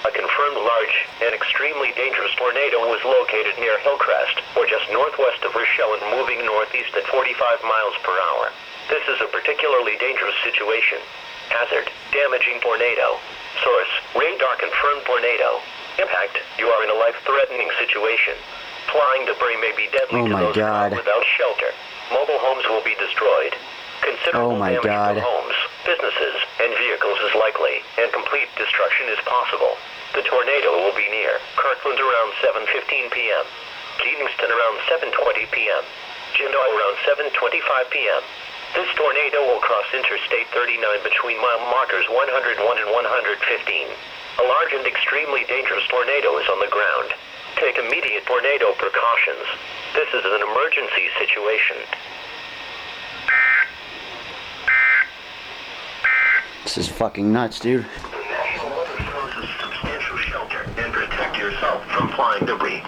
A confirmed large and extremely dangerous tornado was located near Hillcrest, or just northwest of Rochelle and moving northeast at 45 miles per hour. This is a particularly dangerous situation. Hazard, damaging tornado. Source, radar confirmed tornado. Impact, you are in a life-threatening situation. Flying debris may be deadly to those caught without shelter. Mobile homes will be destroyed. Considerable damage to homes, businesses, and vehicles is likely, and complete destruction is possible. The tornado will be near Kirkland around 7:15 p.m., Livingston around 7:20 p.m., Jindal around 7:25 p.m. This tornado will cross Interstate 39 between mile markers 101 and 115. A large and extremely dangerous tornado is on the ground. Take immediate tornado precautions. This is an emergency situation. This is fucking nuts, dude. Substantial shelter and protect yourself from flying debris.